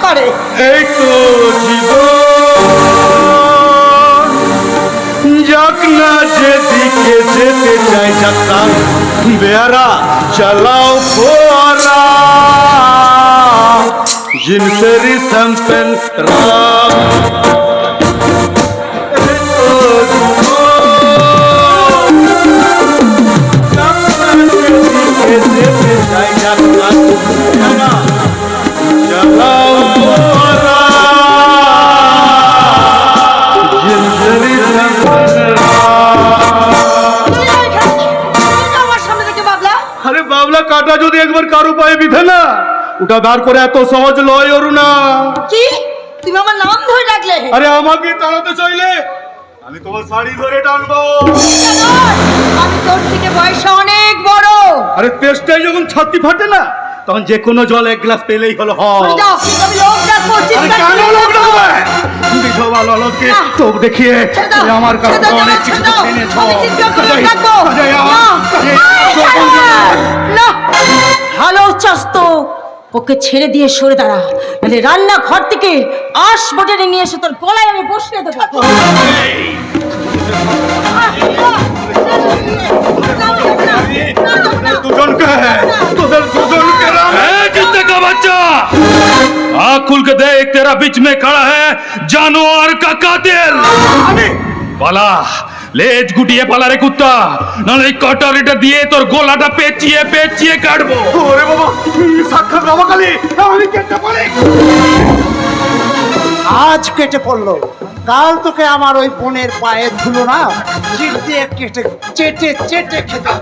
পারে। এই তো জীবন, যাক না যেদিকে যেতে চাই যাত্রা, বেয়ারা চালাও ফোয়ারা, জিনসেরি স্যাম্পেল কাটা যদি একবার কারো পায়ে বিধে না, ওটা বার করে এত সহজ লয় অরুণা। কি তুমি আমার নাম ধরে ডাকলে? আরে আমাকে তাড়াতে চাইলে আমি তোমার শাড়ি ধরে টানবো। আমি তোর থেকে বয়সে অনেক বড়। আরে তেষ্টায় যখন ছাতি ফাটে না, তখন যে কোনো জল এক গ্লাস পেলেই হলো। হয় লোক ডাকবো, তোপ দেখিয়ে আমার কাছে অনেক কিছু ভালো চাস তো ওকে ছেড়ে দিয়ে সরে দাঁড়া, মানে রান্না ঘর থেকে আশ বটেনে নিয়ে এসে তোর গলায় আমি বসিয়ে দেবো। তোদের দুজনকে कितने का बच्चा आँख खुल के देख, तेरा बीच में खड़ा है जानवर का कातिल। पाला लेज गुटिए पाला रे कुत्ता, नाले कटोरीटा दिए तोर गोलाटा पेचिए पेचिए काटबो। ওরে বাবা, সাক্ষাৎ রামাকালী, আমি কেটে পড়ি। আজ কেটে পড়লো, কাল তোকে আমার ওই বোনের পায়ে ধুলো না, জিভ দিয়ে কেটে চেটে চেটে খেতে।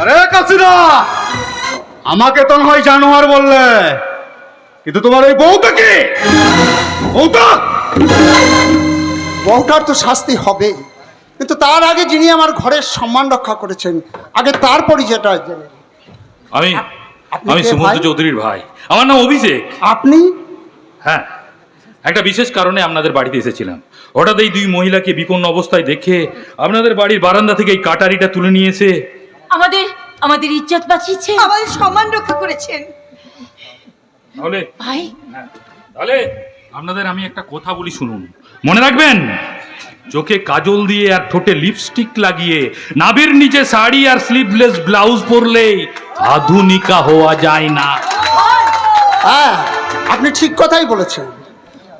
আরে কাসিদা, আমাকে তো হয় জানোয়ার বললে, কিন্তু তোমার এই বউটা কি? বউটার তো শাস্তি হবে, কিন্তু তার আগে যিনি আমার ঘরের সম্মান রক্ষা করেছেন, আগে তার পরিচয়টা জেনে। আমি আপনি আমি কে সুমন্ত ভাই? চৌধুরীর ভাই, আমার নাম অভিষেক। আপনি? হ্যাঁ, একটা বিশেষ কারণে আপনাদের বাড়িতে এসেছিলাম। হঠাৎ এই দুই মহিলাকে বিপন্ন অবস্থায় দেখে আপনাদের বাড়ির বারান্দা থেকে এই কাটারিটা তুলে নিয়ে এসে আমাদের ইজ্জত বাঁচিয়েছে, আমাদের সম্মান রক্ষা করেছেন। তাহলে ভাই তাহলে আপনাদের আমি একটা কথা বলি, শুনুন, মনে রাখবেন, চোখে কাজল দিয়ে আর ঠোঁটে লিপস্টিক লাগিয়ে নাভির নিচে শাড়ি আর স্লিভলেস ব্লাউজ পরলে আধুনিকা হওয়া যায় না। হ্যাঁ, আপনি ঠিক কথাই বলেছেন।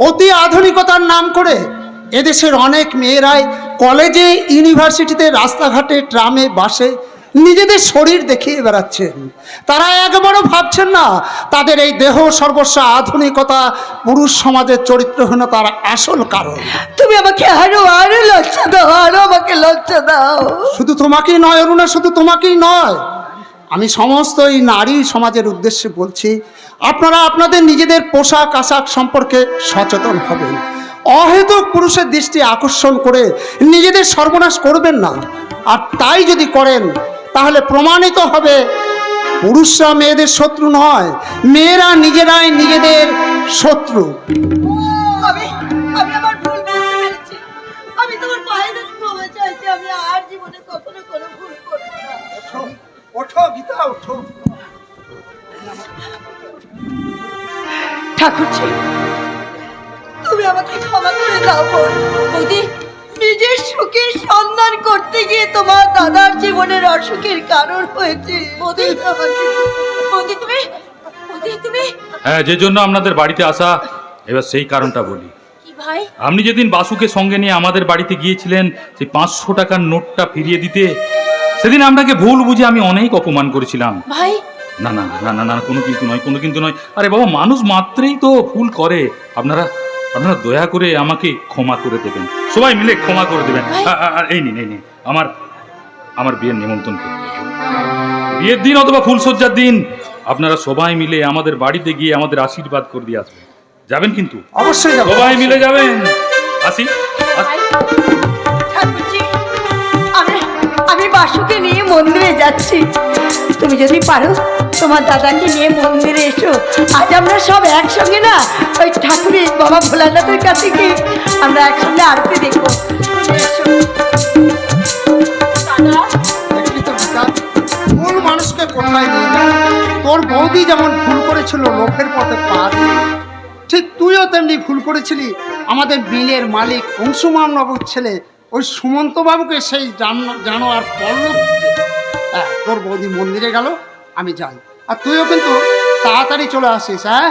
অতি আধুনিকতার নাম করে এদেশের অনেক মেয়েরাই কলেজে, ইউনিভার্সিটিতে, রাস্তাঘাটে, ট্রামে, বাসে নিজেদের শরীর দেখিয়ে বেড়াচ্ছেন। তারা একবারও ভাবছেন না তাদের এই দেহ সর্বস্ব আধুনিকতা পুরুষ সমাজের চরিত্রহীনতার আসল কারণ। তুমি আমাকে আরো লজ্জা দাও, আরো আমাকে লজ্জা দাও। শুধু তোমাকেই নয় অরুণা, শুধু তোমাকেই নয়, আমি সমস্ত এই নারী সমাজের উদ্দেশ্যে বলছি, আপনারা আপনাদের নিজেদের পোশাক আশাক সম্পর্কে সচেতন হবেন। অহেতুক পুরুষের দৃষ্টি আকর্ষণ করে নিজেদের সর্বনাশ করবেন না। আর তাই যদি করেন, তাহলে প্রমাণিত হবে পুরুষরা মেয়েদের শত্রু নয়, মেয়েরা নিজেরাই নিজেদের শত্রু। আমি আমার ভুল বুঝতে পেরেছি। আমি তোমার পায়ে ধরে ক্ষমা চাইছি। আমি আর জীবনে কখনো কোনো ভুল করব না। ওঠো গীতা, ওঠো। ঠাকুরজি, তুমি আমাকে ক্ষমা করে দাও। বৌদি, নিজের সুখের সন্ধান করতে গিয়ে তোমার দাদার জীবনের অসুখের কারণ হয়েছে। বৌদি, তুমি হ্যাঁ, যে জন্য আপনাদের বাড়িতে আসা, এবার সেই কারণটা বলি। কি ভাই? আপনি যেদিন বাসুকে সঙ্গে নিয়ে আমাদের বাড়িতে গিয়েছিলেন সেই 500 টাকার নোটটা ফিরিয়ে দিতে, সেদিন আপনাকে ভুল বুঝে আমি অনেক অপমান করেছিলাম। ভাই, না না না না না, কোনো কিন্তু নয়। আরে বাবা, মানুষ মাত্রেই তো ভুল করে। আপনারা দয়া করে আমাকে ক্ষমা করে দেবেন, সবাই মিলে ক্ষমা করে দেবেন। এই নিন আমার বিয়ের নিমন্ত্রণ করতে, বিয়ের দিন অথবা ফুলসজ্জার দিন আপনারা সবাই মিলে আমাদের বাড়িতে গিয়ে আমাদের আশীর্বাদ করে দিয়ে আসবেন। যাবেন কিন্তু? অবশ্যই যাব। সবাই মিলে যাবেন। আসি। আমি বাসুকে নিয়ে মন্দিরে যাচ্ছি। তুমি যদি পারো তোমার দাদাকে নিয়ে মন্দিরে এসো। আজ আমরা সব একসঙ্গে না ওই ঠাকুরের বাবা ভোলানাথের কাছে গিয়ে আমরা একসঙ্গে আরতি দেখবো। এসো দাদা। পথের পথে পা দিলি, ঠিক তুইও তেমনি ভুল করেছিলি। আমাদের মিলের মালিক অংশুমান বাবুর ছেলে ওই সুমন্ত বাবুকে সেই জানোয়ার পল্লব। হ্যাঁ, তোর বৌদি মন্দিরে গেল, আমি যাই। আর তুইও কিন্তু তাড়াতাড়ি চলে আসিস। হ্যাঁ,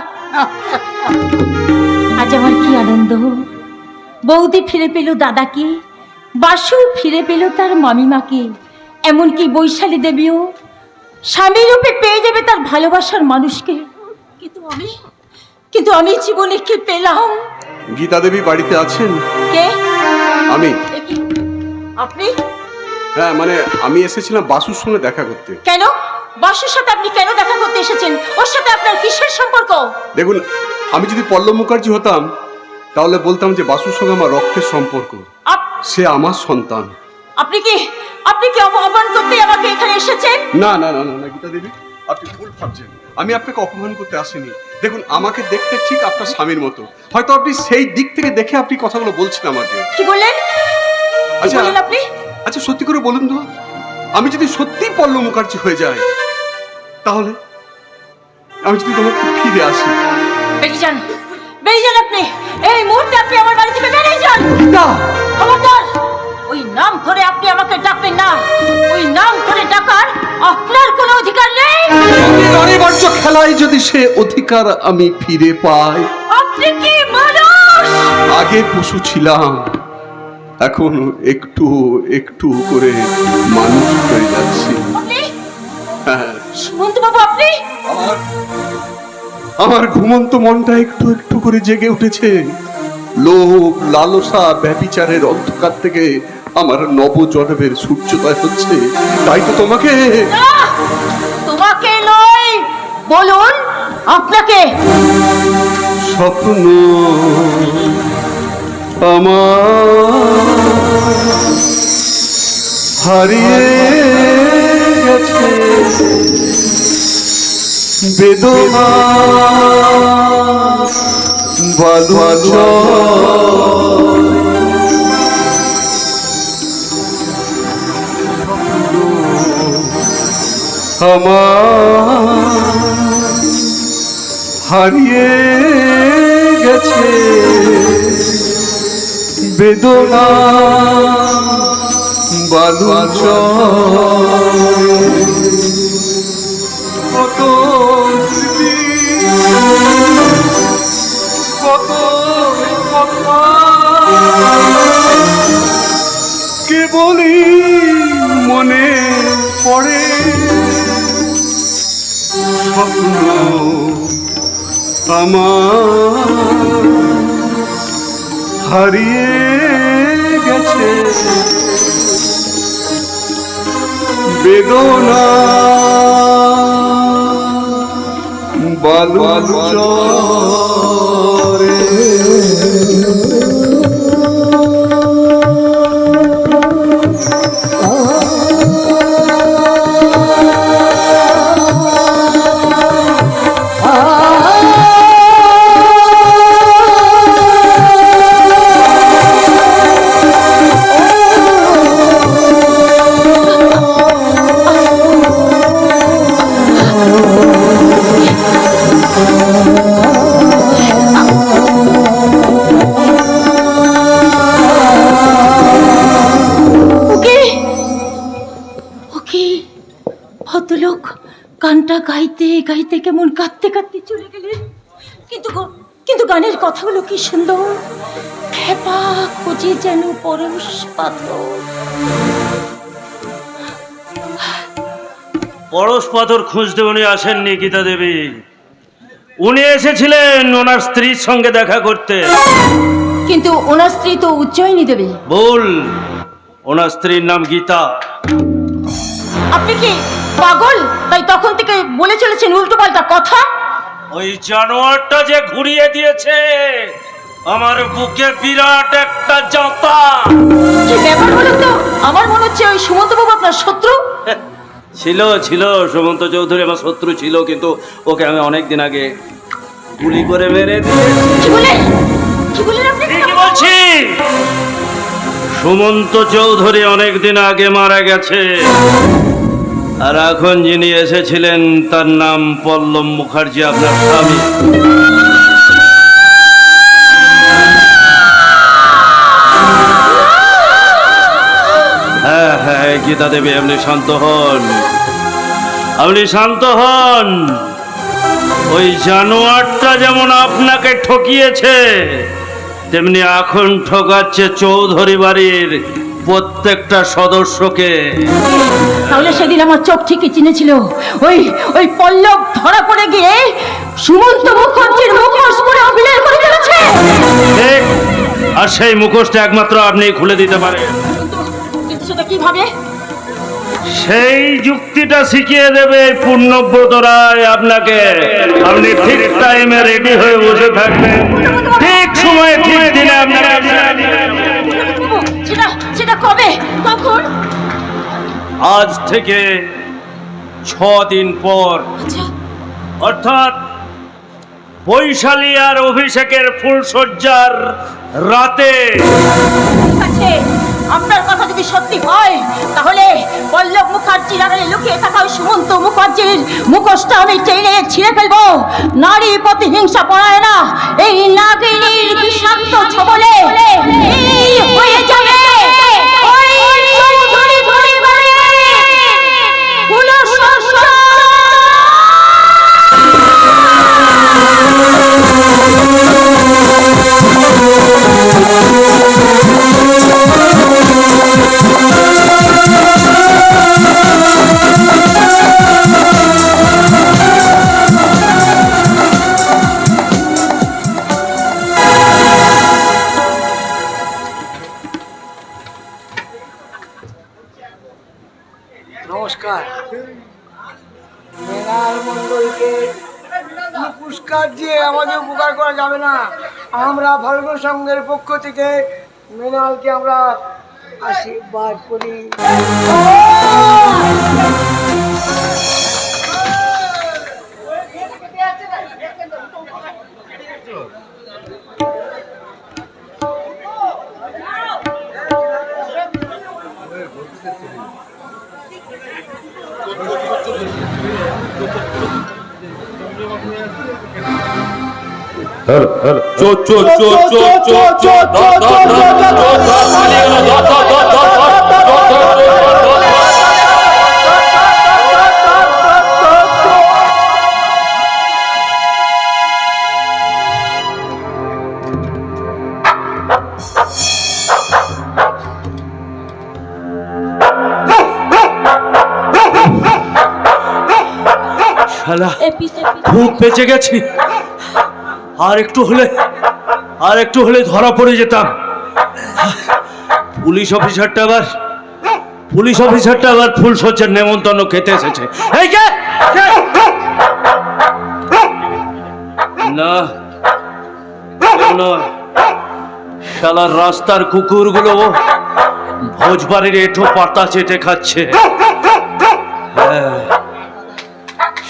আজ আমার কি আনন্দ! বৌদি ফিরে পেল দাদাকে, বাসু ফিরে পেল তার মামিমাকে, এমনকি বৈশালী দেবীও স্বামী রূপে পেয়ে যাবে তার ভালোবাসার মানুষকে। কিন্তু আমি জীবনে কি পেলাম? গীতা দেবী বাড়িতে আছেন? কে? আমি। এ কি? আপনি? হ্যাঁ, মানে আমি এসেছিলাম বাসুর সঙ্গে দেখা করতে। কেন? বাসুর সাথে আপনি কেন দেখা করতে এসেছেন? ওর সাথে আপনার কিসের সম্পর্ক? দেখুন, আমি যদি পল্লব মুখার্জি হতাম তাহলে বলতাম যে বাসুর সঙ্গে আমার রক্তের সম্পর্ক, সে আমার সন্তান। আপনি কি অপমান করতে আমাকে এখানে এসেছেন? না না না না গীতা দেবী, আপনি ভুল ভাবছেন। আমি আপনাকে অপমান করতে আসিনি। দেখুন, আমাকে দেখতে ঠিক আপনার স্বামীর মতো, হয়তো আপনি সেই দিক থেকে দেখে আপনি কথাগুলো বলছেন আমাকে। কি বললেন? আচ্ছা আপনি আচ্ছা সত্যি করে বলুন তো, আমি যদি সত্যি পল্লব মুখার্জি হয়ে যাই তাহলে আমি যদি তোমাকে ফিরে আসি? বেরিয়ে যান আপনি, এই মুহূর্তে আপনি আমার বাড়ি থেকে বেরিয়ে যান। গীতা! খবরদার! ওই নাম ধরে আপনি আমাকে ডাকবেন না। ওই নাম ধরে ডাকার আপনার কোনো অধিকার নেই। অনিবার্য খেলায় যদি সে অধিকার আমি ফিরে পাই। আপনি কি মানুষ? আগে পশু ছিলাম, এখন একটু একটু করে মানুষ হয়ে যাচ্ছি। হ্যাঁ, সুমন্ত বাবু, আপনি? আমার ঘুমন্ত মনটা একটু একটু করে জেগে উঠেছে। লোভ, লালসা, ব্যভিচারের অন্ধকার থেকে আমার নবজন্মের সূর্যোদয় হচ্ছে। তাই তো তোমাকে তোমাকে নয়, বলুন আপনাকে। স্বপ্ন আমার হারিয়ে গেছে, বেদনা বালু আমার হারিয়ে গেছে, বেদনা বালু কত স্মৃতি, কত কথা কেবলই মনে পড়ে। স্বপ্ন আমার হারিয়ে গেছে, বেদনা বালু চরে। ভদ্রলোক গানটা গাইতে গাইতে কেমন কাঁদতে কাঁদতে চলে গেলেন। কিন্তু গানের কথাগুলো কি সুন্দর, খেপা খুঁজে যেন পরশ পাথর। পরশ পাথর খুঁজতে উনি আসেননি গীতা দেবী, উনি এসেছিলেন ওনার স্ত্রীর সঙ্গে দেখা করতে। কিন্তু ওনার স্ত্রী তো উজ্জয়িনী দেবী। ভুল, ওনার স্ত্রীর নাম গীতা। আপনি কি পাগল? তাই তখন থেকে বলে চলেছেন উল্টো পাল্টা কথা। ওই জানোয়ারটা যে ঘুরিয়ে দিয়েছে আমার বুকে বিরাট একটা জাঁতা। কি ব্যাপার বলুন তো? আমার মনে হচ্ছে ওই সুমন্ত বাবু আপনার শত্রু। ছিল সুমন্ত চৌধুরী আমার শত্রু ছিল, কিন্তু ওকে আমি অনেক দিন আগে গুলি করে মেরে দিয়েছি। কি বলেন আপনি? কি বলছি? সুমন্ত চৌধুরী অনেক দিন আগে মারা গেছে। আর এখন যিনি এসেছিলেন তার নাম পল্লব মুখার্জি, আপনার স্বামী। হ্যাঁ হ্যাঁ, গীতা দেবী, আপনি শান্ত হন, আপনি শান্ত হন। ওই জানোয়ারটা যেমন আপনাকে ঠকিয়েছে, তেমনি এখন ঠকাচ্ছে চৌধুরী বাড়ির প্রত্যেকটা সদস্যকে। তাহলে সেদিন আমার চোখ ঠিকই চিনেছিল। ওই ওই পল্লব ধরা পড়ে গিয়ে সুমন্ত মুখার্জির মুখোশ পরে অভিনয় করে চলেছে। ঠিক, আর সেই মুখোশটা একমাত্র আপনি খুলে দিতে পারেন। কিন্তু সেটা কিভাবে? সেই যুক্তিটা শিখিয়ে দেবে পূর্ণব্রত রায় আপনাকে। আপনি ঠিক টাইমে রেডি হয়ে বসে থাকবেন, ঠিক সময়ে ঠিক দিনে আপনাকে। সেটা সেটা কবে, কখন? আজ থেকে 6 দিন পর, আচ্ছা, অর্থাৎ বৈশালী আর অভিষেকের ফুলসজ্জার রাতে। ঠিক আছে, আপনার কথা যদি সত্যি হয় তাহলে পল্লব মুখার্জির আড়ালে লুকিয়ে থাকা ওই সুমন্ত মুখার্জির মুখোশটা আমি টেনে ছিঁড়ে ফেলবো। নারী প্রতিহিংসা পরায়ণা এই নাগিনীর বিষাক্ত ছবলে এই হয়ে যাবে ওই চৌধুরী পরিবারের ফুলসজ্জা। নমস্কার। মৃণাল মণ্ডলকে পুরস্কার দিয়ে আমাদের উপকার করা যাবে না। আমরা ফাল্গুন সংঘের পক্ষ থেকে মৃণালকে আমরা আশীর্বাদ করি। শালা, খুব বেঁচে গেছি। আর একটু হলে ধরা পড়ে যেতাম। পুলিশ অফিসারটা আবার ফুলসজ্জার নেমন্তন্ন খেতে এসেছে। এই কে? না, কেউ নয়। শালার রাস্তার কুকুরগুলো ভোজবাড়ির এঁঠো পাতা চেটে খাচ্ছে। হ্যাঁ,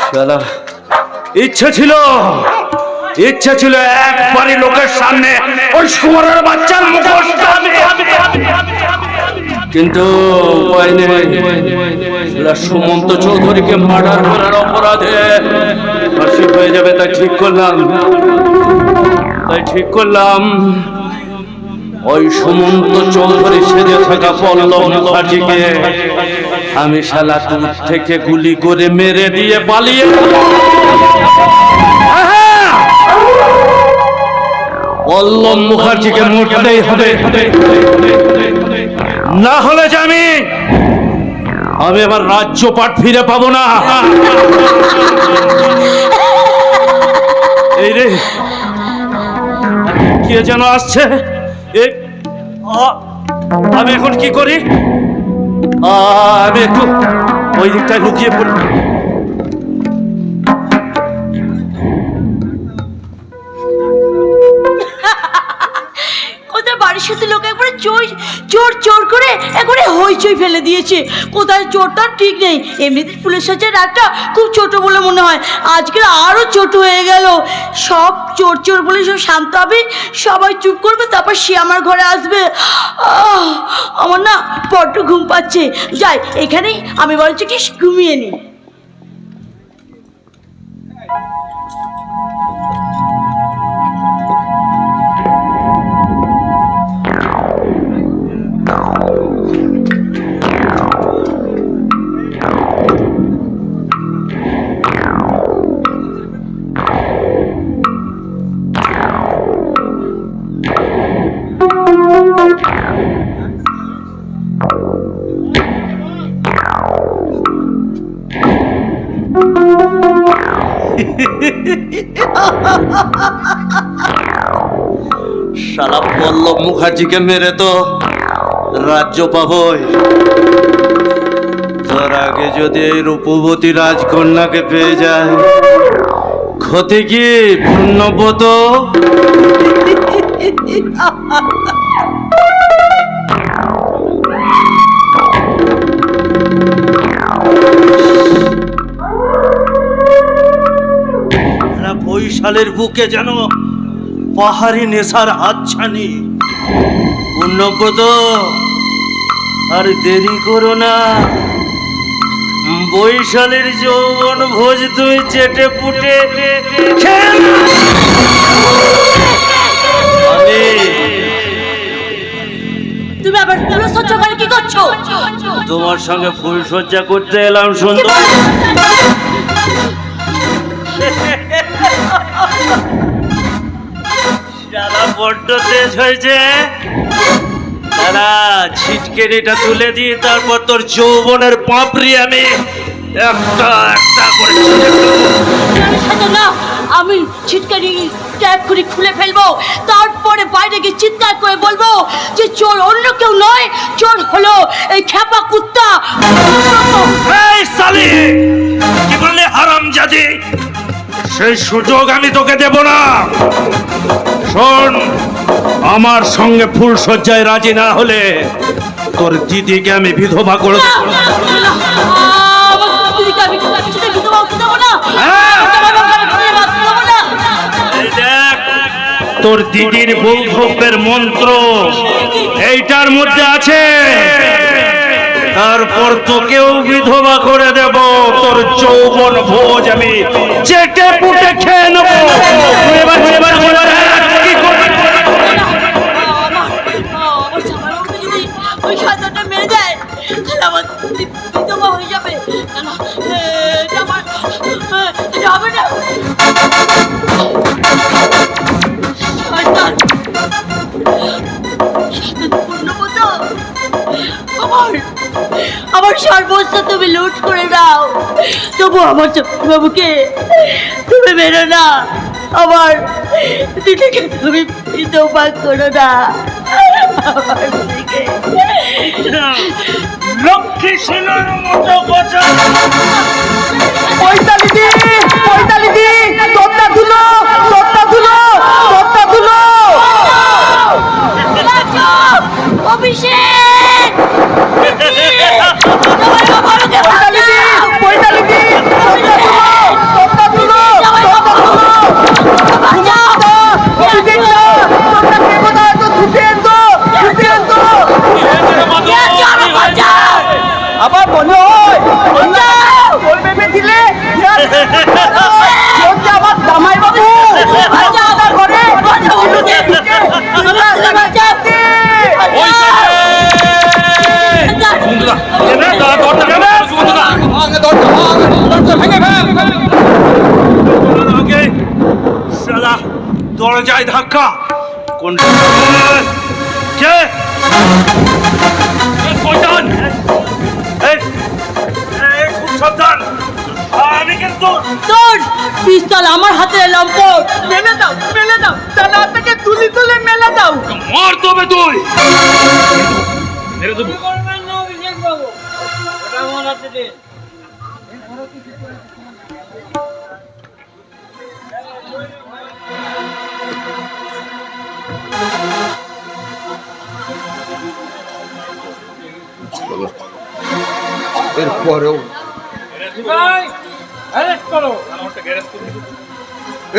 শালা ইচ্ছে ছিল একবারই লোকের সামনে ওই শুয়োরের বাচ্চার মুখোশটা কিন্তু উপায় নেই। সুমন্ত চৌধুরীকে মার্ডার করার অপরাধে ফাঁসি হয়ে যাবে, তাই ঠিক করলাম ওই সুমন্ত চৌধুরী সেজে থাকা পল্লব মুখার্জিকে আমি শালা দূর থেকে গুলি করে মেরে দিয়ে পালিয়ে। পল্লব মুখার্জিকে মরতেই হবে, না হলে যে আমি আমার রাজ্যপাট ফিরে পাবো না। এই রে, কে যেন আসছে। আমি এখন কি করি? আমি একটু ওই দিকটায় লুকিয়ে পড়ি। কোথায় বাড়ির সাথে লোক একবারে চোর করে একবারে হইচই ফেলে দিয়েছে। কোথায় চোরটা ঠিক নেই। এমনিতে ফুলের সজ্জার রাতটা খুব ছোট বলে মনে হয়, আজকে আরো ছোট হয়ে গেল। সব চোর বলে সব শান্ত হবে, সবাই চুপ করবে, তারপর সে আমার ঘরে আসবে। আমার আমার না বড্ড ঘুম পাচ্ছে, যাই এখানেই আমি বলছি কি ঘুমিয়ে নি। শালা পল্লব মুখার্জিকে মেরে তো রাজ্য পাবই, তার আগে যদি এই রূপবতী রাজকন্যাকে পেয়ে যায় ক্ষতি কি পুণ্যব্রত? বৈশালের বুকে যেন পাহাড়ি নেশার হাতছানি। পুণ্যব্রত আর দেরি করো না, বৈশালের যৌবন ভোজ তুই চেটে পুটে তুমি আবার ফুল সজ্জা করে কি করছো? তোমার সঙ্গে ফুল সজ্জা করতে এলাম সুন্দর। শালা বড্ড তেজ হয়েছে, দাঁড়া ছিটকেনিটা তুলে দিয়ে তারপর তোর যৌবনের পাপড়ি আমি একটা একটা করে না, আমি ছিটকানি ট্যাগ করে খুলে ফেলবো, তারপরে বাইরে গিয়ে চিৎকার করে বলবো যে চোর অন্য কেউ নয়, চোর হলো এই খেপা কুত্তা। এই সালি, কি বললে হারামজাদি? সেই সুযোগ আমি তোকে দেব না। শোন, আমার সঙ্গে ফুল সজ্জায় রাজি না হলে তোর দিদিকে আমি বিধবা করে দেব। তোর দিদির বৌদ্ধব্যের মন্ত্র এইটার মধ্যে আছে, তারপর তোকেও বিধবা করে দেব। তোর যৌবন ভোজ আমি চেটে পুটে খেয়ে নেবো। কি করবি? ওই সাঁতারটা মেরে দেয়, আমার বিধবা হয়ে যাবে। হবে না। আমার সর্বস্ব তুমি লুট করে দাও, তবু আমার বাবুকে তুমি বেরো না, আমার দিদিকে তুমি বিধবা করো না। লক্ষ্মী সেনার মতো কথা। পয়তালি দি, পয়তালি দি, তোরটা ধুলো, তোরটা ধুলো, তোরটা ধুলো। অভিষেক, পয়তালি দি, পয়তালি দি, তোরটা ধুলো, তোরটা ধুলো, তোরটা ধুলো। অভিষেকটা, তোরটা কে কোথায় তো ধুতে এতো, ধুতে এতো। আবার বলো, বল বেবে দিলে আমার জামাই বাবু ঘরে দরজায় ধাক্কা। কোন কে? খুব সাবধান, আমি কিন্তু তোর পিস্তল আমার হাতে লম্পট। মেলে দাও, মেলে দাও, তার হাত থেকে তুলি তুলে মেলে দাও। মার তবে তুই।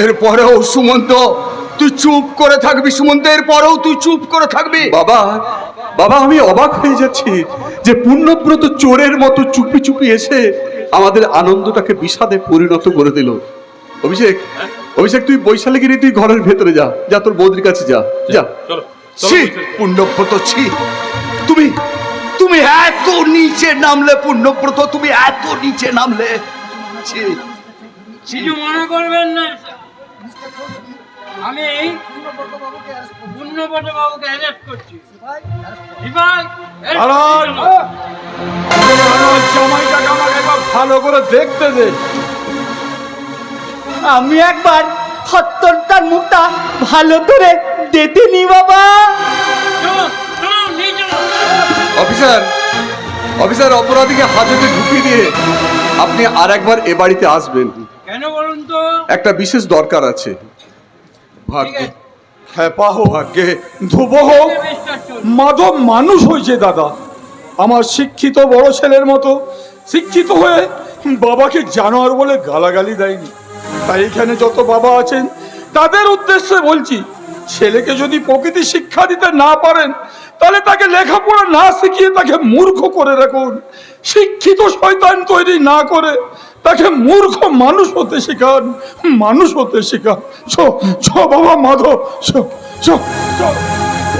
এরপরেও সুমন্ত তুই চুপ করে থাকবি। সুমন্ত, এরপরেও তুই চুপ করে থাকবি? বাবা, বাবা আমি অবাক হয়ে যাচ্ছি যে পুণ্যব্রত চোরের মতো চুপি চুপি এসে আমাদের আনন্দটাকে বিষাদে পরিণত করে দিল। অভিষেক, অভিষেক তুই বৈশালীগিরি, তুই ঘরের ভেতরে যা, যা তোর বৌদির কাছে যা, যা। চলো ছি পুণ্যব্রত, ছি তুমি তুমি এত নিচে নামলে পুণ্যব্রত, তুমি এত নিচে নামলে। ছি কিছু মনে করবেন না, আমি পুণ্যব্রত বাবুকে অ্যারেস্ট করছি। জামাইটাকে আমাকে একবার ভালো করে দেখতে দে। আমি একবার হত্তরটার মুখটা ভালো করে দেখে নি বাবা। অফিসার, অফিসার অপরাধীকে হাজতে ঢুকিয়ে দিয়ে আপনি আর একবার এ বাড়িতে আসবেন। কেন বলুন তো? একটা বিশেষ দরকার আছে। ভাগ্যে খেপা হোক, ভাগ্যে ধুবো হোক, মাধব মানুষ হয়েছে দাদা। আমার শিক্ষিত বড় ছেলের মতো শিক্ষিত হয়ে বাবাকে জানোয়ার বলে গালাগালি দেয়নি। তাই এখানে যত বাবা আছেন তাদের উদ্দেশ্যে বলছি, ছেলেকে যদি প্রকৃতি শিক্ষা দিতে না পারেন তাহলে তাকে লেখাপড়া না শিখিয়ে তাকে মূর্খ করে রাখুন। শিক্ষিত শয়তান তৈরি না করে তাকে মূর্খ মানুষ হতে শেখান, মানুষ হতে শেখান। চ বাবা মাধব,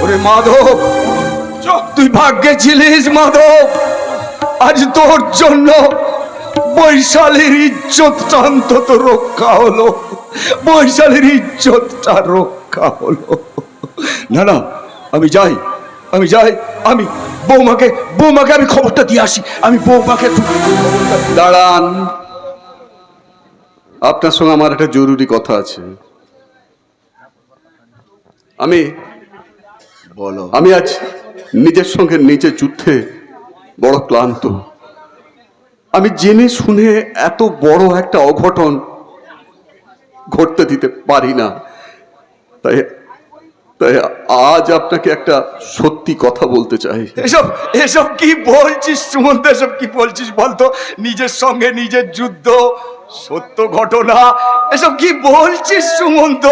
ওরে মাধব, তুই ভাগ্যে ছিলিস মাধব। আজ তোর জন্য বৈশালীর ইজ্জতটা অন্তত রক্ষা হলো, বৈশালীর ইজ্জতটা রক্ষা হলো। না না, আমি যাই, আমি যাই, আমি বৌমাকে আমি খবরটা দিয়ে আসি। আমি বৌমাকে দাঁড়ান, আপনার সঙ্গে আমার একটা জরুরি কথা আছে। আমি আজ নিজের সঙ্গে নিজের যুদ্ধে বড় ক্লান্ত। আমি জেনে শুনে এত বড় একটা অঘটন ঘটতে দিতে পারি না। তাই তাই আজ আপনাকে একটা সত্যি কথা বলতে চাই। এসব এসব কি বলছিস সুমন্ত? এসব কি বলছিস বলতো? নিজের সঙ্গে নিজের যুদ্ধ, সত্য ঘটনা, এসব কি বলছিস সুমন্ত?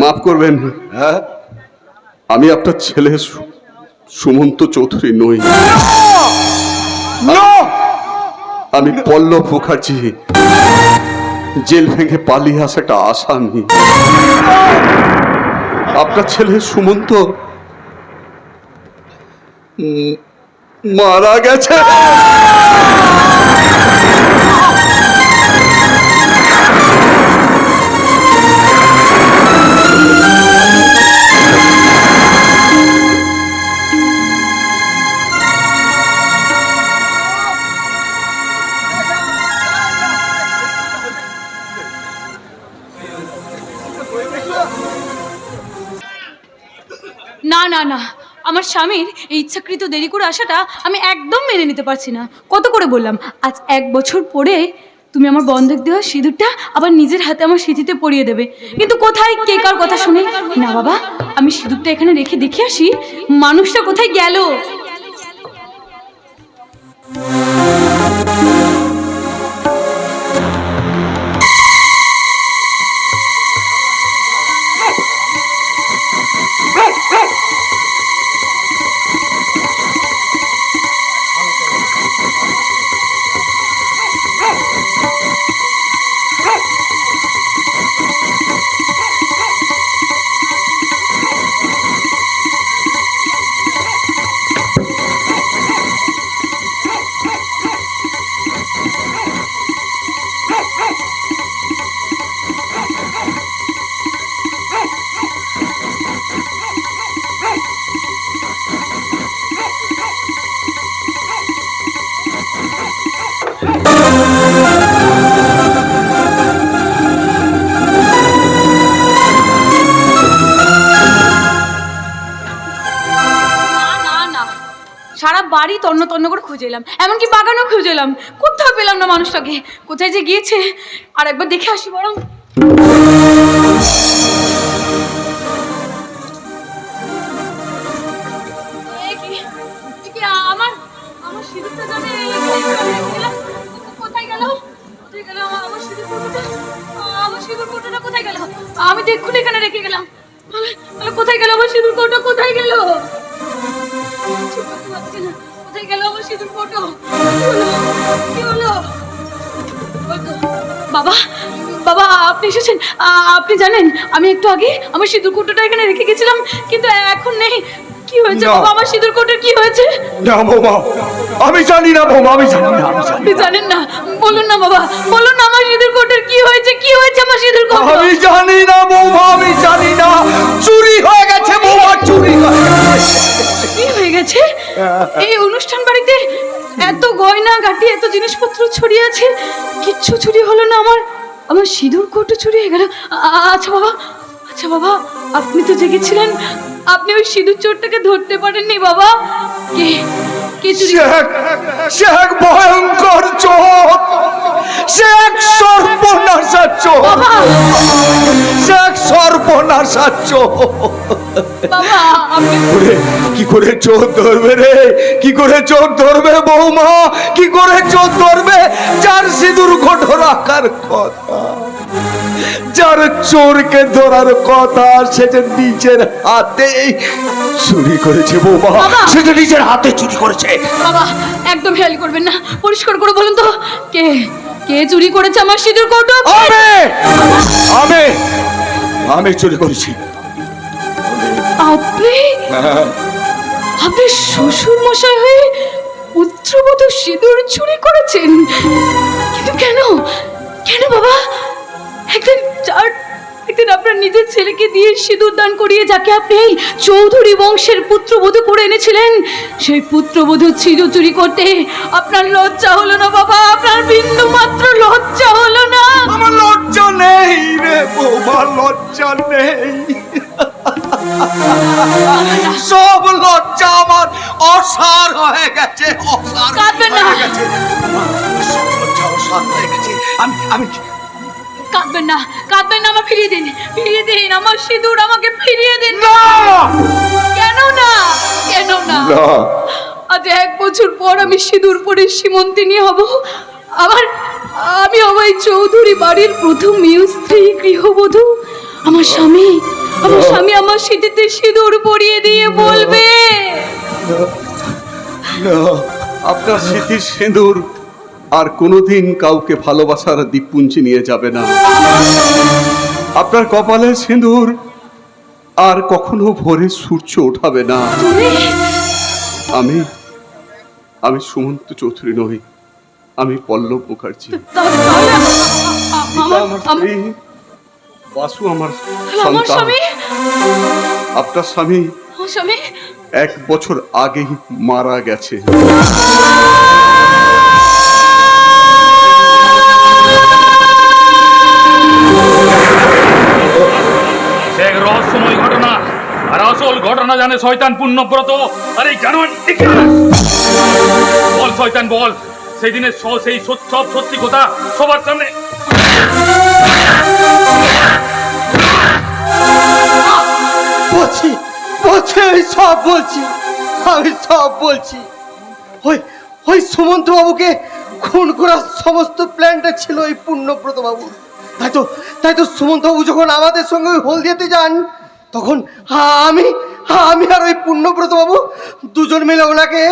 মাফ করবেন, হ্যাঁ আমি আপনার ছেলে সুমন্ত চৌধুরী নই। আমি পল্লব মুখার্জি, জেল ভেঙে পালিয়ে আসা একটা আসামি। আপনার ছেলে সুমন্ত মারা গেছে। না না না, আমার স্বামীর এই ইচ্ছাকৃত দেরি করে আসাটা আমি একদম মেনে নিতে পারছি না। কত করে বললাম, আজ 1 বছর পরে তুমি আমার বন্ধক দেওয়া সিঁদুরটা আবার নিজের হাতে আমার সিঁথিতে পরিয়ে দেবে, কিন্তু কোথায় কে কার কথা শুনে? না বাবা, আমি সিঁদুরটা এখানে রেখে দেখে আসি মানুষটা কোথায় গেল। সারা বাড়ি তন্ন তন্ন করে খুঁজে এলাম, এমনকি বাগানও খুঁজে এলাম, কোথাও পেলাম না মানুষটাকে। কোথায় যে গিয়েছে আর একবার দেখে আসি বরং। আমার আমার সিঁদুরটা জানে কোথায় গেল? কোথায় গেল আমার সিঁদুর কোটোটা? আমার সিঁদুর কোটোটা কোথায় গেল? আমি তো এক্ষুনি এখানে রেখে গেলাম। কোথায় গেল আমার সিঁদুর কোটো? কোথায় গেল? পাচ্ছি না, কোথায় গেল আমার সিঁদুর ফটো? কি হলো? ওই তো, বাবা বাবা আপনি এসেছেন। আপনি জানেন আমি একটু আগে আমার সিঁদুর কোটোটা এখানে রেখে গেছিলাম, কিন্তু এখন নেই। কি হয়েছে না। বাবা, আমার সিঁদুর কোটোর কি হয়েছে? না বৌমা, আমি জানি না বৌমা, আমি জানি না। আপনি জানেন না? বলুন না বাবা, বলুন না আমার সিঁদুর কোটোর কি হয়েছে, কি হয়েছে আমার সিঁদুর কোটো? আমি জানি না বৌমা, আমি জানি না। চুরি হয়ে গেছে বৌমা, চুরি হয়ে গেছে। কি হয়ে গেছে? এই অনুষ্ঠান বাড়িতে এত গয়না গাটি, এত জিনিসপত্র ছড়িয়ে আছে, কিচ্ছু চুরি হলো না, আমার সিঁদুর কোটো চুরি হয়ে গেল। আচ্ছা বাবা, আপনি তো জেগেছিলেন, আপনি ওই সিঁদুর চোরটাকে ধরতে পারেননি বাবা? কে চুরি? সে এক ভয়ঙ্কর চোর, সে এক সর্বনাশা চোর, বাবা সে এক সর্বনাশা চোর। বাবা আপনি কি করে চোর ধরবে রে? কি করে চোর ধরবে বৌমা? কি করে চোর ধরবে যার সিঁদুর কোটো রাখার কথা, যার চোরকে ধরার কথা, সে যে নিজের হাতে চুরি করেছে বৌমা, সে যে নিজের হাতে চুরি করেছে। বাবা একদম হেয়ালি করবেন না, পরিষ্কার করে বলুন তো কে চুরি করেছে আমার সিঁদুর কৌটো? আমি চুরি করেছি। আপনি শ্বশুর মশাই হয়ে পুত্রবধূ সিঁদুর চুরি করেছেন? কিন্তু কেন বাবা? একদিন আপনার নিজের ছেলেকে দিয়ে সিঁদুর দান করিয়ে যাকে আপনি এই চৌধুরী বংশের পুত্রবধূ করে এনেছিলেন, সেই পুত্রবধূ সিঁদুর চুরি করতে আপনার লজ্জা হলো না বাবা? আপনার বিন্দু মাত্র লজ্জা হলো না? আমার লজ্জা নেই রে বৌমা, লজ্জা নেই। সব লজ্জা আমার অসার হয়ে গেছে, অসার কাঁদবেন না। হয়ে গেছে। সব লজ্জা অসার হয়ে গেছে। আমি কাঁদবেন না, আমার ফিরিয়ে দিন, আমার সিঁদুর আমাকে ফিরিয়ে দিন। কেন না? আজ 1 বছর পর আমি সিঁদুর পরে সীমন্তিনী হব। আমি হব এই চৌধুরী বাড়ির প্রথম স্ত্রী, গৃহবধূ। আমার স্বামী আমার সিঁথিতে সিঁদুর পরিয়ে দিয়ে বলবে, আপনার স্মৃতির সিঁদুর আর কোনোদিন কাউকে ভালোবাসার দ্বীপপুঞ্জে নিয়ে যাবে না। আপনার কপালে সিঁদুর আর কখনো ভোরে সূর্য ওঠাবে না। আমি সুমন্ত চৌধুরী নই, আমি পল্লব মুখার্জি। আমার স্ত্রী বাসু আমার সন্তান। আপনার স্বামী 1 বছর আগেই মারা গেছে। এক রহস্যময় ঘটনা, আর আসল ঘটনা জানে শয়তান পুণ্যব্রত। আরে জানো, বল শয়তান বল, সেই দিনের সেই সব সত্যি কথা সবার সামনে। আমি সব বলছি। ওই সুমন্ত বাবুকে খুন করার সমস্ত প্ল্যানটা ছিল ওই পুণ্যব্রত বাবুর। তাই তো সুমন্ত বাবু যখন আমাদের সঙ্গে হলদিয়াতে যান, তখন আমি আর ওই পুণ্যব্রত বাবু দুজন মিলে ওনাকে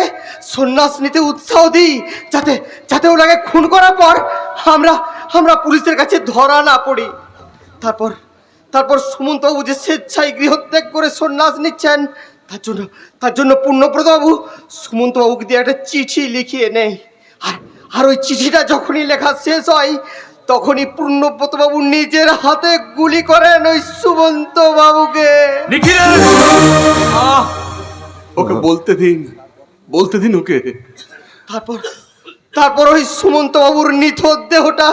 সন্ন্যাস নিতে উৎসাহ দিই, যাতে ওনাকে খুন করার পর আমরা পুলিশের কাছে ধরা না পড়ি। তারপর সুমন্তবাবু যে স্বেচ্ছায় গৃহত্যাগ করে সন্ন্যাস নিচ্ছেন, তার জন্য পুণ্যব্রত বাবু সুমন্তবাবুকে দিয়ে একটা চিঠি লিখিয়ে নেয়। আর ওই চিঠিটা যখনই লেখা শেষ হয়, তখনই পুণ্যব্রত বাবু নিজের হাতে গুলি করেন ওই সুমন্ত বাবুকে। ওকে বলতে দিন ওকে। তারপর ওই সুমন্ত বাবুর নিথর দেহটা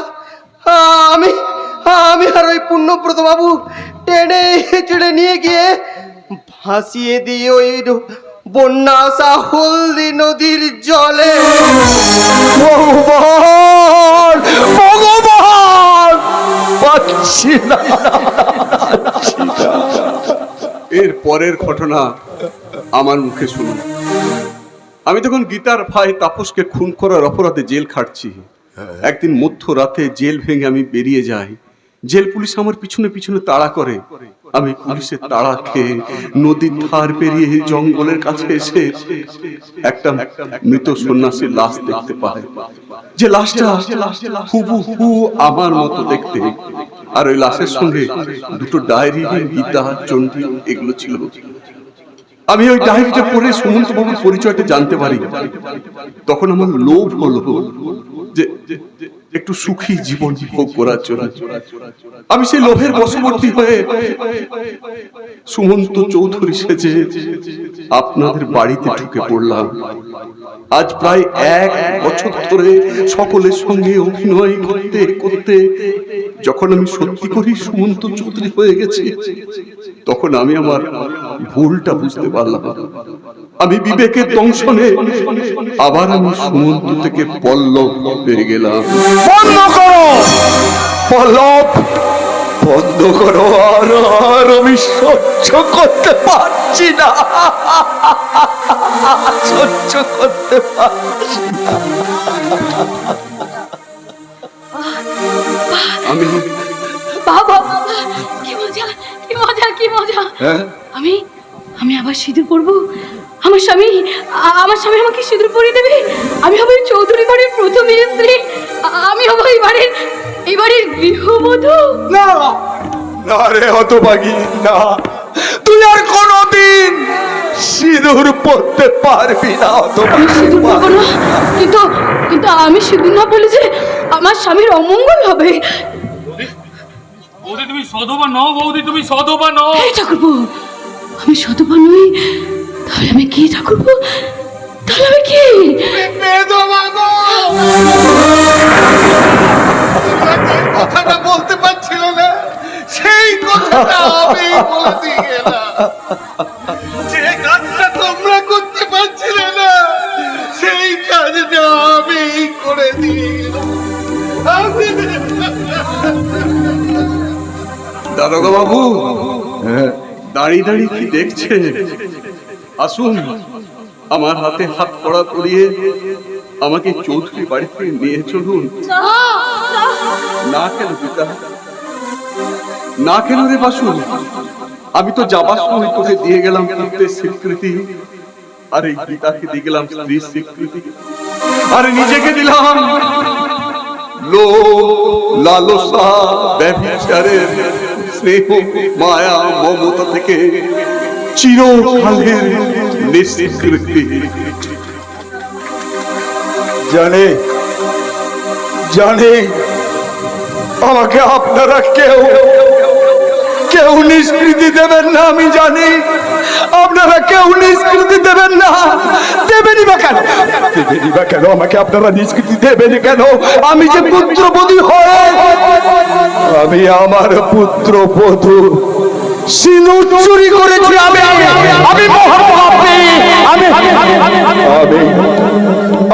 আমি আর ওই পুণ্যব্রত বাবু টেনে হেঁচড়ে নিয়ে গিয়ে ভাসিয়ে দিয়ে ওই বন্যা আসা হলদি নদীর জলে। ভগবান, পাচ্ছি না। এর পরের ঘটনা আমার মুখে শুনুন। আমি তখন গীতার ভাই তাপসকে খুন করার অপরাধে জেল খাটছি। একদিন মধ্যরাতে জেল ভেঙে আমি বেরিয়ে যাই। জেল পুলিশ আমার পিছনে পিছনে তাড়া করে। আমি পুলিশের তাড়া খেয়ে নদীর ধার পেরিয়ে জঙ্গলের কাছে এসে একটা মৃত সন্ন্যাসীর লাশ দেখতে পাই, যে লাশটা হুবহু আমার মতো দেখতে। আর ওই লাশের সঙ্গে দুটো ডায়েরি, গীতা, চণ্ডী এগুলো ছিল। আমি ওই ডায়েরিটা পড়ে সুমন্ত বাবুর পরিচয়টা জানতে পারি। তখন আমার লোভ হলো যে একটু সুখী জীবন ভোগ করার জন্য। আমি সেই লোভের বশবর্তী হয়ে সুমন্ত চৌধুরী সেজে আপনাদের বাড়িতে ঢুকে পড়লাম। আজ প্রায় 1 বছর ধরে সকলের সঙ্গে অভিনয় করতে করতে যখন আমি সত্যি করি সুমন্ত চৌধুরী হয়ে গেছি, তখন আমি আমার ভুলটা বুঝতে পারলাম। আমি বিবেকের দংশনে আবার আমি সুমন্ত থেকে পল্লব হয়ে গেলাম। বন্ধ করো পল্লব, বন্ধ করো। আর আমি সহ্য করতে পারছি না, সহ্য করতে পারছি না। আমি বাবা, কি মজা, কি মজা, কি মজা। আমি আমি আবার সিঁদুর পরবো। আমার স্বামী আমাকে সিঁদুর পরিয়ে দেবে। আমি হব এই চৌধুরী বাড়ির প্রথম স্ত্রী। আমি হব এই বাড়ির গৃহবধূ। না না রে হতভাগী, না, তুই আর কোনোদিন সিঁদুর পরতে পারবি না। আমি সিঁদুর পরবো না, কিন্তু আমি সিঁদুর না পরলে যে আমার স্বামীর অমঙ্গল হবে। বৌদি তুমি সধবা নও, বৌদি তুমি সধবা নও। এই ঠাকুরপো, আমি সধবা নই, তাহলে আমি কি ঠাকুরপো? তাহলে আমি কি? কথাটা বলতে পারছিল না, সেই কথাটা আমি বলে দিয়ে গেলাম। যে কাজটা তোমরা করতে পারছিলে না, সেই কাজটা আমি করে দিয়ে গেলাম। দারোগা বাবু, দাঁড়িয়ে দাঁড়িয়ে কি দেখছে? আসুন, আমার হাতে হাত কড়া করিয়ে আমাকে চৌধুরী বাড়িতে নিয়ে চলুন। না কেন পিতা, না কেন রে বাসু? আমি তো যাবার সময় তোকে দিয়ে গেলাম পুত্রের স্বীকৃতি, আর এই গীতাকে দিয়ে গেলাম স্ত্রীর স্বীকৃতি, আর নিজেকে দিলাম লোভ, লালসা, ব্যভিচারের স্নেহ, মায়া, মমতা থেকে চিরকালের নিষ্কৃতি। জানে জানে আমাকে আপনারা কেউ নিষ্কৃতি দেবেন না। আমি জানি আপনারা কেউ নিষ্কৃতি দেবেন না। দেবেনই বা কেন? দেবেনই বা কেন? আমাকে আপনারা নিষ্কৃতি দেবেন কেন? আমি যে পুত্রবধূ হয়ে, আমি আমার পুত্রবধূ সিঁদুর চুরি করেছি। আমি মহাপাপী।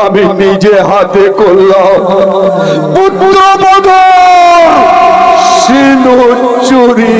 আমি নিজে হাতে করলাম পুত্রবধূ সিঁদুর চুরি।